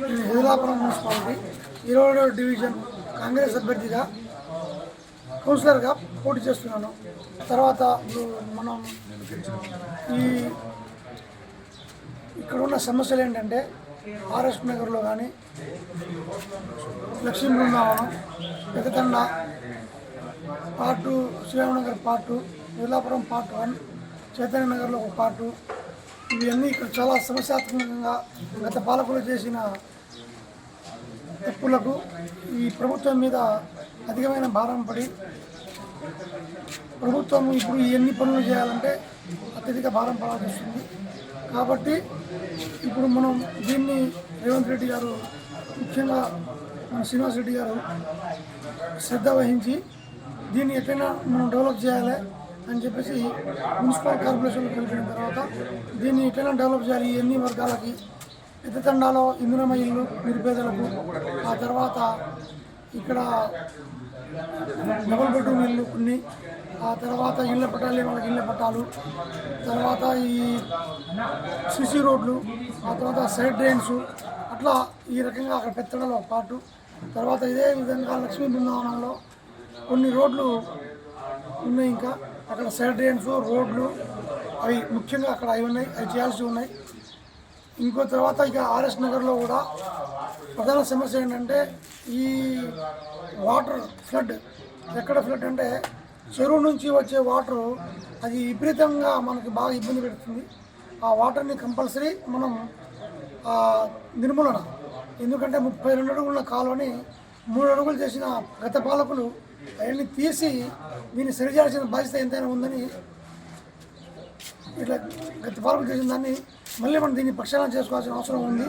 నేను హుజురాపురం municipality 27వ division Congress అభ్యర్థిగా కౌన్సిలర్గా పోటీ చేస్తున్నాను. తర్వాత మనం ఈ ఇక్కడ ఉన్న సమస్యలు ఏంటంటే ఆర్ఎస్ నగర్లో కానీ, Lakshmi Brindavanam, Peddathanda part 2, Sriramanagar part 2, Huzurapuram part 1, Chaitanya నగర్లో ఒక పార్ట్ 2, ఇవన్నీ ఇక్కడ చాలా సమస్యాత్మకంగా గత పాలకులు చేసిన తప్పులకు ఈ ప్రభుత్వం మీద అధికమైన భారం పడి ప్రభుత్వం ఇప్పుడు ఎన్ని పనులు చేయాలంటే అత్యధిక భారం పడాల్సి వస్తుంది. కాబట్టి ఇప్పుడు మనం దీన్ని రేవంత్ రెడ్డి గారు, ముఖ్యంగా మన శ్రీనివాస్ రెడ్డి గారు శ్రద్ధ వహించి దీన్ని ఎట్లయినా మనం డెవలప్ చేయాలి అని చెప్పేసి మున్సిపల్ కార్పొరేషన్లో కలిపిన తర్వాత దీన్ని ఎట్లయినా డెవలప్ చేయాలి ఎన్ని వర్గాలకి, పెద్దతండాలో ఇందిరమ్మ ఇల్లు నిరుపేదలకు, ఆ తర్వాత ఇక్కడ డబుల్ బెడ్రూమ్ ఇల్లు కొన్ని, ఆ తర్వాత ఇళ్ళ పట్టాలు వాళ్ళకి ఇళ్ళ పట్టాలు, తర్వాత ఈ సిసి రోడ్లు, ఆ తర్వాత సైడ్ డ్రైన్స్, అట్లా ఈ రకంగా అక్కడ పెత్తడలో ఒక పాటు. తర్వాత ఇదే విధంగా లక్ష్మీ బృందావనంలో కొన్ని రోడ్లు ఉన్నాయి, ఇంకా అక్కడ సైడ్ డ్రైన్స్ రోడ్లు అవి ముఖ్యంగా అక్కడ అవి ఉన్నాయి, అవి చేయాల్సి ఉన్నాయి. ఇంకో తర్వాత ఇక ఆర్ఎస్ నగర్లో కూడా ప్రధాన సమస్య ఏంటంటే ఈ వాటర్ ఫ్లడ్. ఎక్కడ ఫ్లడ్ అంటే చెరువు నుంచి వచ్చే వాటరు అది విపరీతంగా మనకి బాగా ఇబ్బంది పెడుతుంది. ఆ వాటర్ని కంపల్సరీ మనం నిర్మూలన, ఎందుకంటే 32 అడుగుల కాలువని 3 అడుగులు చేసిన గత పాలకులు అవన్నీ తీసి దీన్ని సరిచేయాల్సిన బాధ్యత ఎంతైనా ఉందని, ఇట్లా గత పాలకులు చేసిన దాన్ని మళ్ళీ మనం దీన్ని ప్రక్షాళన చేసుకోవాల్సిన అవసరం ఉంది.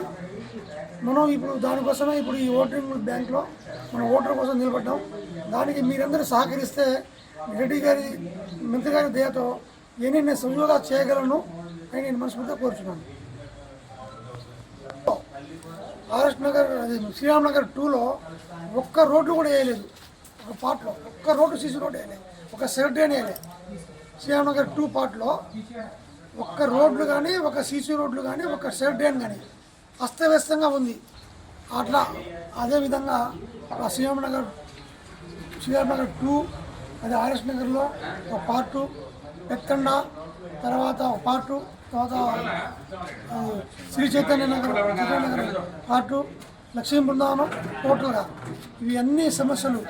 మనం ఇప్పుడు దానికోసమే ఇప్పుడు ఈ ఓటింగ్ బ్యాంక్లో మనం ఓటర్ కోసం నిలబడ్డాం. దానికి మీరందరూ సహకరిస్తే రెడ్డి గారి, మంత్రి గారి దయతో ఇవన్నీ నేను సంజోగా చేయగలను అని నేను మనస్ఫూర్తిగా కోరుచున్నాను. ఆర్ఎస్ నగర్, శ్రీరామ్ నగర్ 2లో ఒక్క రోడ్లు కూడా వేయలేదు. ఒక పార్ట్లో ఒక్క రోడ్డు, సీసీ రోడ్డు వేయలేదు, ఒక సైడ్ డ్రైన్ వేయలేదు. శ్రీరామ్ నగర్ 2 పార్ట్లో ఒక్క రోడ్లు కానీ, ఒక సీసీ రోడ్లు కానీ, ఒక సైడ్ డ్రైన్ కానీ అస్తవ్యస్తంగా ఉంది. అట్లా అదేవిధంగా శ్రీరామ్ నగర్ 2, అది ఆర్ఎస్ నగర్లో ఒక పార్టు, పెత్తండ తర్వాత ఒక పార్టు, తర్వాత శ్రీ చైతన్య నగర్ పార్టు, లక్ష్మీ బృందావనం, టోటల్గా ఇవి అన్ని సమస్యలు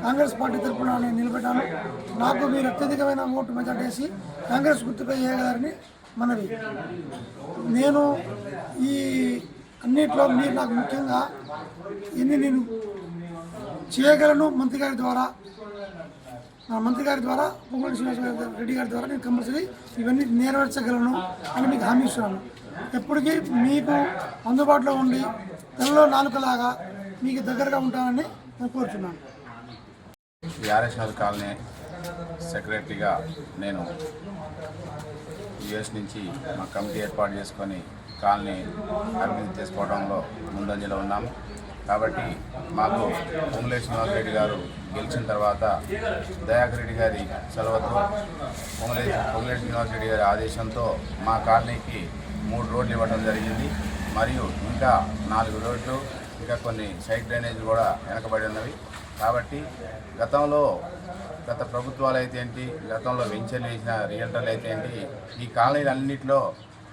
కాంగ్రెస్ పార్టీ తరఫున నేను నిలబెట్టాను. నాకు మీరు అత్యధికమైన ఓటు మెజార్టీ వేసి కాంగ్రెస్ గుర్తుపై చేయగలరని మనవి. నేను ఈ అన్నిట్లో మీరు నాకు ముఖ్యంగా ఎన్ని నేను చేయగలను మంత్రి గారి ద్వారా, పొంగులేటి శ్రీనివాస్ రెడ్డి గారి ద్వారా నేను కంపల్సరీ ఇవన్నీ నెరవేర్చగలను అని మీకు హామీ ఇస్తున్నాను. ఎప్పటికీ మీకు అందుబాటులో ఉండి నెలలో 4లాగా మీకు దగ్గరగా ఉంటానని నేను కోరుతున్నాను. ఆర్ఎస్ నగర్ కాలనీ సెక్రటరీగా నేను యుఎస్ నుంచి మా కమిటీ ఏర్పాటు చేసుకొని కాలనీ అభివృద్ధి చేసుకోవడంలో ముందంజలో ఉన్నాము. కాబట్టి మాకు పొంగులేటి శ్రీనివాస్ రెడ్డి గారు గెలిచిన తర్వాత దయాకర్ రెడ్డి గారి సెలవుతో పొంగులేటి శ్రీనివాస్ రెడ్డి గారి ఆదేశంతో మా కాలనీకి 3 రోడ్లు ఇవ్వడం జరిగింది. మరియు ఇంకా 4 రోడ్లు, ఇంకా కొన్ని సైడ్ డ్రైనేజ్ కూడా వెనకబడి ఉన్నవి. కాబట్టి గత ప్రభుత్వాలు అయితే ఏంటి, గతంలో వెంచర్లు వేసిన రియల్టర్లు అయితే ఏంటి, ఈ కాలనీలన్నింటిలో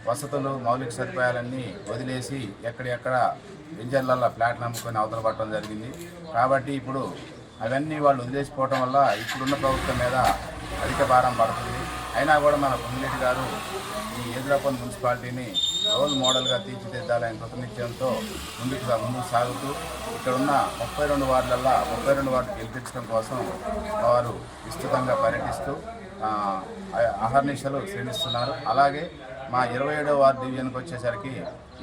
వసతులు, మౌలిక సదుపాయాలన్నీ వదిలేసి ఎక్కడెక్కడ వెంచర్లలో ఫ్లాట్లు అమ్ముకొని అవతల పట్టడం జరిగింది. కాబట్టి ఇప్పుడు అవన్నీ వాళ్ళు వదిలేసిపోవటం వల్ల ఇప్పుడున్న ప్రభుత్వం మీద అధిక భారం పడుతుంది. అయినా కూడా మన పొంగులేటి గారు ఈ హుజురాపురం మున్సిపాలిటీని రోల్ మోడల్గా తీర్చిదిద్దాలని కృతనిశ్చయంతో ముందుకు సాగుతూ ఇక్కడున్న 32 వార్డులల్లో 32 వార్డు గెలిపించడం కోసం వారు విస్తృతంగా పర్యటిస్తూ అహర్నిశలు శ్రమిస్తున్నారు. అలాగే మా 27వ వార్డు డివిజన్కి వచ్చేసరికి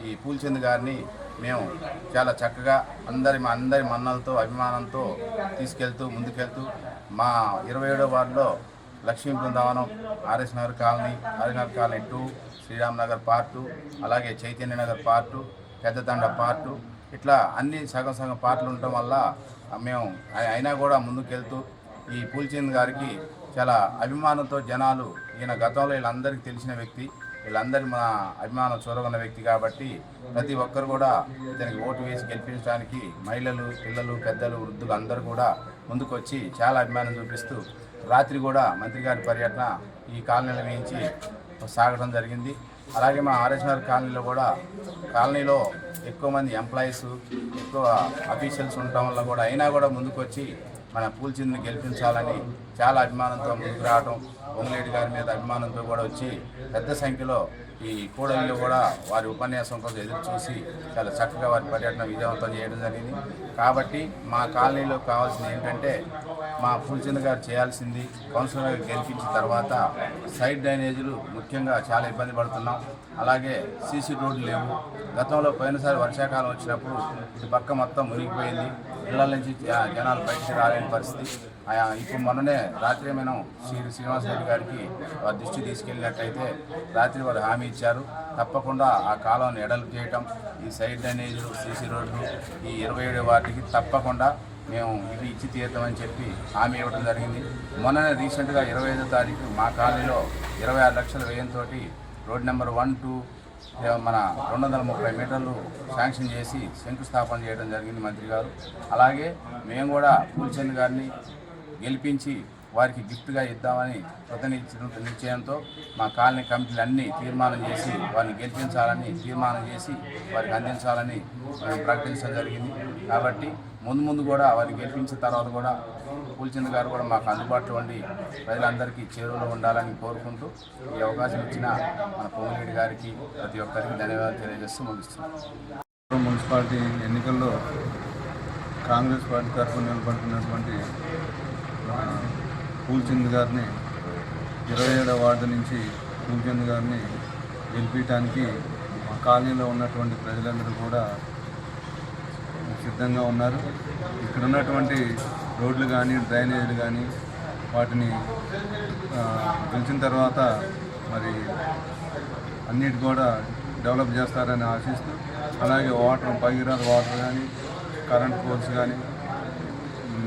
ఈ పూల్చంద్ గారిని మేము చాలా చక్కగా అందరి మన్నలతో, అభిమానంతో తీసుకెళ్తూ ముందుకెళ్తూ మా 27వ వార్డులో Lakshmi Brindavanam, RS Nagar colony 2, Sriram Nagar part 2, అలాగే చైతన్య నగర్ పార్ట్ 2, పెద్దతండ పార్ట్ 2, ఇట్లా అన్ని సగం పార్ట్లు ఉండటం వల్ల మేము అయినా కూడా ముందుకెళ్తూ ఈ పూల్చంద్ గారికి చాలా అభిమానంతో జనాలు, ఈయన గతంలో వీళ్ళందరికీ తెలిసిన వ్యక్తి, వీళ్ళందరి మా అభిమానం చూరగొన్న వ్యక్తి కాబట్టి ప్రతి ఒక్కరు కూడా ఇతనికి ఓటు వేసి గెలిపించడానికి మహిళలు, పిల్లలు, పెద్దలు, వృద్ధులు అందరూ కూడా ముందుకొచ్చి చాలా అభిమానం చూపిస్తూ రాత్రి కూడా మంత్రి గారి పర్యటన ఈ కాలనీలో వేయించి సాగడం జరిగింది. అలాగే మా ఆర్ఎస్ఆర్ కాలనీలో కూడా కాలనీలో ఎక్కువ మంది ఎంప్లాయీస్, ఎక్కువ అఫీషియల్స్ ఉండటం వల్ల కూడా అయినా కూడా ముందుకొచ్చి మన పూల్చిందిని గెలిపించాలని చాలా అభిమానంతో ముందుకు రావడం, పొంగులేటి గారి మీద అభిమానంతో కూడా వచ్చి పెద్ద సంఖ్యలో ఈ కూడలిలో కూడా వారి ఉపన్యాసం కోసం ఎదురు చూసి చాలా చక్కగా వారి పర్యటన విజయవంతం చేయడం జరిగింది. కాబట్టి మా కాలనీలో కావాల్సింది ఏంటంటే మా పూల్చంద్ గారు చేయాల్సింది కౌన్సిలర్ గెలిపించిన తర్వాత సైడ్ డ్రైనేజీలు ముఖ్యంగా చాలా ఇబ్బంది పడుతున్నాం. అలాగే సీసీ రోడ్లు లేవు. గతంలో పోయినసారి వర్షాకాలం వచ్చినప్పుడు ఇటు పక్క మొత్తం మునిగిపోయింది. ఇళ్ల నుంచి జనాలు బయటికి రాలేని పరిస్థితి. ఇప్పుడు మొన్ననే రాత్రి మనం శ్రీనివాస్ రెడ్డి గారికి వారి దృష్టి తీసుకెళ్ళినట్టయితే రాత్రి వారు హామీ ఇచ్చారు, తప్పకుండా ఆ కాలువను ఎడల్పు చేయటం, ఈ సైడ్ డ్రైనేజీలు, సీసీ రోడ్లు ఈ 27 వార్డుకి తప్పకుండా మేము ఇవి ఇచ్చి తీరుతామని చెప్పి హామీ ఇవ్వడం జరిగింది. మొన్ననే రీసెంట్గా 25వ తారీఖు మా కాలనీలో 26 లక్షల వ్యయంతో రోడ్ నెంబర్ 1, 2 మన 230 మీటర్లు శాంక్షన్ చేసి శంకుస్థాపన చేయడం జరిగింది మంత్రి గారు. అలాగే మేము కూడా పూల్చంద్ గారిని గెలిపించి వారికి గిఫ్ట్గా ఇద్దామని నిశ్చయంతో మా కాలనీ కమిటీలు అన్నీ తీర్మానం చేసి వారిని గెలిపించాలని తీర్మానం చేసి వారికి అందించాలని మేము ప్రకటించడం జరిగింది. కాబట్టి ముందు కూడా వారిని గెలిపించిన తర్వాత కూడా పూల్చంద్ గారు కూడా మాకు అందుబాటులో ఉండి ప్రజలందరికీ చేరువలో ఉండాలని కోరుకుంటూ ఈ అవకాశం ఇచ్చిన మన పొంగులేటి గారికి ప్రతి ఒక్కరికి ధన్యవాదాలు తెలియజేస్తూ ముగిస్తున్నాం. మున్సిపాలిటీ ఎన్నికల్లో కాంగ్రెస్ పార్టీ తరఫున నిలబడుతున్నటువంటి పూల్చంద్ గారిని 27వ వార్డు నుంచి పూల్చంద్ గారిని గెలిపించడానికి మా కాలనీలో ఉన్నటువంటి ప్రజలందరూ కూడా సిద్ధంగా ఉన్నారు. ఇక్కడ ఉన్నటువంటి రోడ్లు కానీ డ్రైనేజీలు కానీ వాటిని గెలిచిన తర్వాత మరి అన్నిటి కూడా డెవలప్ చేస్తారని ఆశిస్తూ, అలాగే భగీరథ వాటర్ కానీ, కరెంట్ పోల్స్ కానీ,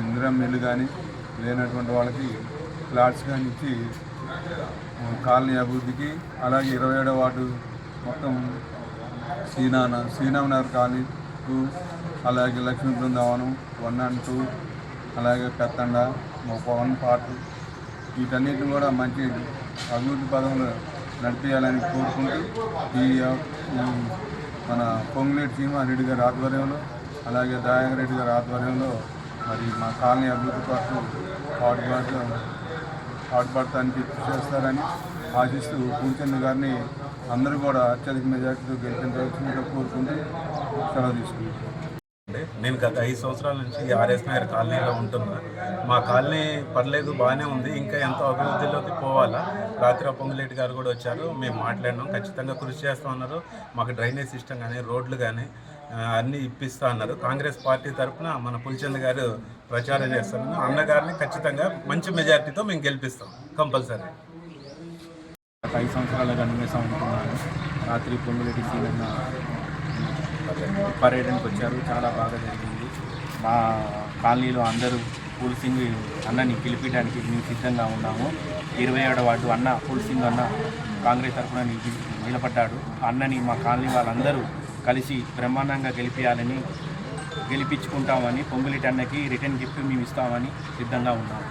ఇందిరా మిల్లు కానీ లేనటువంటి వాళ్ళకి ఫ్లాట్స్ కానీ ఇచ్చి కాలనీ అభివృద్ధికి, అలాగే 27వ వార్డు మొత్తం శ్రీనామనగర్ కాలనీ 2, అలాగే లక్ష్మీ బృందావనం 1 and 2, అలాగే పెత్తండ 1 part వీటన్నిటిని కూడా మంచి అభివృద్ధి పదంలో నడిపించాలని కోరుకుంటూ ఈ మన పొంగులేటి శ్రీనివాసరెడ్డి గారి ఆధ్వర్యంలో, అలాగే దయాకర్ రెడ్డి గారి ఆధ్వర్యంలో మరి మా కాలనీ అభివృద్ధి కొరకు పాటుపడటానికి కృషి చేస్తారని ఆశిస్తూ పూల్చంద్ గారిని అందరూ కూడా అత్యధిక మెజార్టీతో గెలిపించవలసిందిగా కోరుకుంటూ సెలవు తీసుకుంటాం. నేను గత 5 సంవత్సరాల నుంచి ఆర్ఎస్ నగర్ కాలనీలో ఉంటున్నా. మా కాలనీ పర్లేదు, బాగానే ఉంది, ఇంకా ఎంతో అభివృద్ధిలోకి పోవాలా. రాత్రి పొంగులేటి గారు కూడా వచ్చారు, మేము మాట్లాడినాం, ఖచ్చితంగా కృషి చేస్తూ ఉన్నారు. మాకు డ్రైనేజ్ సిస్టమ్ కానీ, రోడ్లు కానీ అన్నీ ఇప్పిస్తూ ఉన్నారు. కాంగ్రెస్ పార్టీ తరఫున మన పూల్చంద్ గారు ప్రచారం చేస్తున్నాను. అన్నగారిని ఖచ్చితంగా మంచి మెజార్టీతో మేము గెలిపిస్తాం కంపల్సరీ. 5 సంవత్సరాలుగా నివేశం అనుకున్నాను. రాత్రి పొంగులేటి సీనన్న పర్యటనకు వచ్చారు, చాలా బాగా జరిగింది. మా కాలనీలో అందరూ పూల్సింగ్ అన్నని గెలిపించడానికి మేము సిద్ధంగా ఉన్నాము. 27వ వార్డు అన్న పూల్సింగ్ అన్న కాంగ్రెస్ తరఫున నిలబడ్డాడు. అన్నని మా కాలనీ వాళ్ళందరూ కలిసి బ్రహ్మాండంగా గెలిపించాలని, గెలిపించుకుంటామని, పొంగులేటి అన్నకి రిటర్న్ గిఫ్ట్ మేము ఇస్తామని సిద్ధంగా ఉన్నాము.